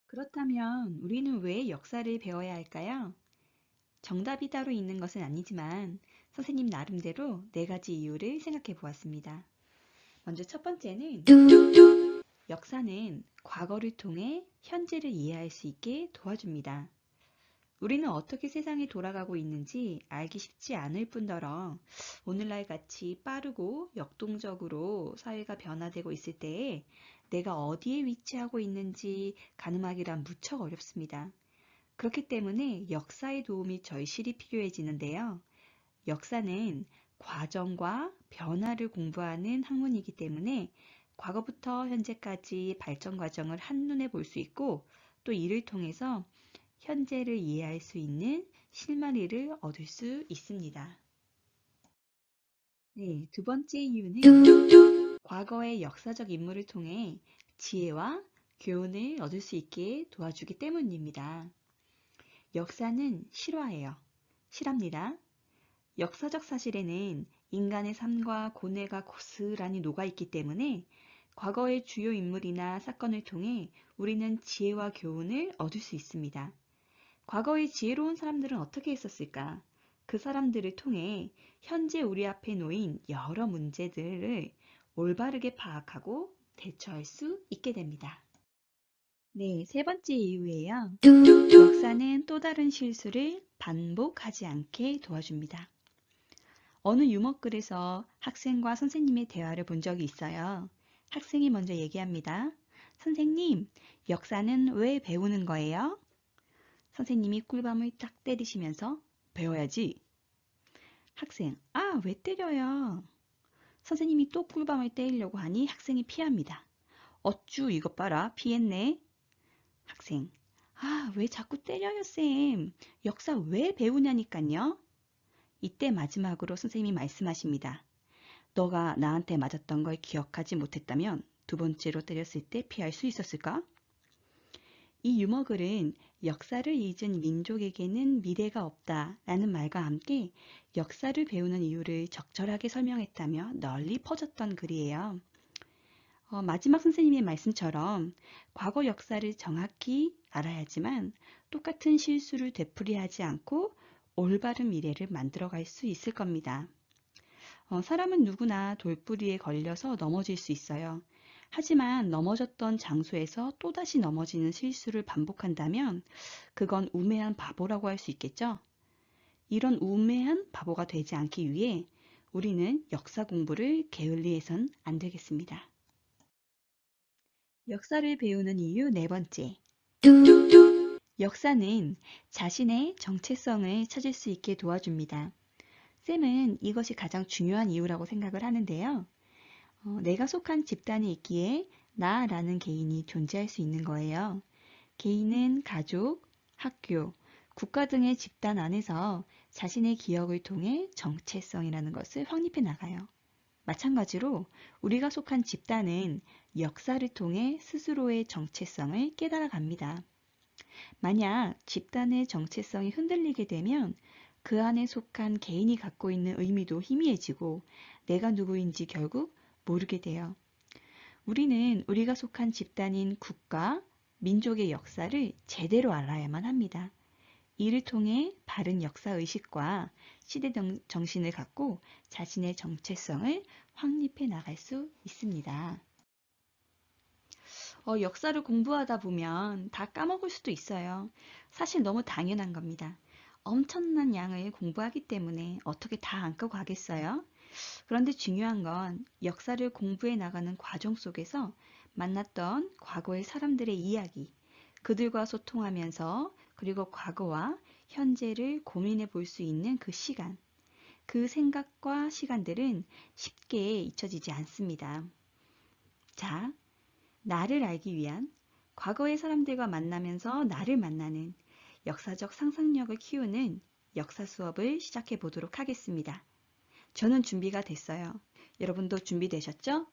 그렇다면 우리는 왜 역사를 배워야 할까요? 정답이 따로 있는 것은 아니지만 선생님 나름대로 네 가지 이유를 생각해 보았습니다. 먼저 첫 번째는 역사는 과거를 통해 현재를 이해할 수 있게 도와줍니다. 우리는 어떻게 세상이 돌아가고 있는지 알기 쉽지 않을 뿐더러 오늘날 같이 빠르고 역동적으로 사회가 변화되고 있을 때에 내가 어디에 위치하고 있는지 가늠하기란 무척 어렵습니다. 그렇기 때문에 역사의 도움이 절실히 필요해지는데요. 역사는 과정과 변화를 공부하는 학문이기 때문에 과거부터 현재까지 발전 과정을 한눈에 볼 수 있고 또 이를 통해서 현재를 이해할 수 있는 실마리를 얻을 수 있습니다. 네, 두 번째 이유는 과거의 역사적 인물을 통해 지혜와 교훈을 얻을 수 있게 도와주기 때문입니다. 역사는 실화예요. 실합니다. 역사적 사실에는 인간의 삶과 고뇌가 고스란히 녹아있기 때문에 과거의 주요 인물이나 사건을 통해 우리는 지혜와 교훈을 얻을 수 있습니다. 과거의 지혜로운 사람들은 어떻게 했었을까? 그 사람들을 통해 현재 우리 앞에 놓인 여러 문제들을 올바르게 파악하고 대처할 수 있게 됩니다. 네, 세 번째 이유예요. 역사는 또 다른 실수를 반복하지 않게 도와줍니다. 어느 유머글에서 학생과 선생님의 대화를 본 적이 있어요. 학생이 먼저 얘기합니다. 선생님, 역사는 왜 배우는 거예요? 선생님이 꿀밤을 딱 때리시면서 배워야지. 학생, 아, 왜 때려요? 선생님이 또 꿀밤을 때리려고 하니 학생이 피합니다. 어쭈, 이것 봐라, 피했네. 학생, 아, 왜 자꾸 때려요, 쌤? 역사 왜 배우냐니깐요? 이때 마지막으로 선생님이 말씀하십니다. 너가 나한테 맞았던 걸 기억하지 못했다면 두 번째로 때렸을 때 피할 수 있었을까? 이 유머글은 역사를 잊은 민족에게는 미래가 없다라는 말과 함께 역사를 배우는 이유를 적절하게 설명했다며 널리 퍼졌던 글이에요. 마지막 선생님의 말씀처럼 과거 역사를 정확히 알아야지만 똑같은 실수를 되풀이하지 않고 올바른 미래를 만들어갈 수 있을 겁니다. 사람은 누구나 돌부리에 걸려서 넘어질 수 있어요. 하지만 넘어졌던 장소에서 또다시 넘어지는 실수를 반복한다면 그건 우매한 바보라고 할 수 있겠죠? 이런 우매한 바보가 되지 않기 위해 우리는 역사 공부를 게을리해선 안 되겠습니다. 역사를 배우는 이유 네 번째. 역사는 자신의 정체성을 찾을 수 있게 도와줍니다. 쌤은 이것이 가장 중요한 이유라고 생각을 하는데요. 내가 속한 집단이 있기에 나라는 개인이 존재할 수 있는 거예요. 개인은 가족, 학교, 국가 등의 집단 안에서 자신의 기억을 통해 정체성이라는 것을 확립해 나가요. 마찬가지로 우리가 속한 집단은 역사를 통해 스스로의 정체성을 깨달아 갑니다. 만약 집단의 정체성이 흔들리게 되면 그 안에 속한 개인이 갖고 있는 의미도 희미해지고 내가 누구인지 결국 모르게 돼요. 우리는 우리가 속한 집단인 국가, 민족의 역사를 제대로 알아야만 합니다. 이를 통해 바른 역사의식과 시대 정신을 갖고 자신의 정체성을 확립해 나갈 수 있습니다. 역사를 공부하다 보면 다 까먹을 수도 있어요. 사실 너무 당연한 겁니다. 엄청난 양을 공부하기 때문에 어떻게 다 안고 가겠어요? 그런데 중요한 건 역사를 공부해 나가는 과정 속에서 만났던 과거의 사람들의 이야기, 그들과 소통하면서 그리고 과거와 현재를 고민해 볼 수 있는 그 시간, 그 생각과 시간들은 쉽게 잊혀지지 않습니다. 자, 나를 알기 위한 과거의 사람들과 만나면서 나를 만나는 역사적 상상력을 키우는 역사 수업을 시작해 보도록 하겠습니다. 저는 준비가 됐어요. 여러분도 준비되셨죠?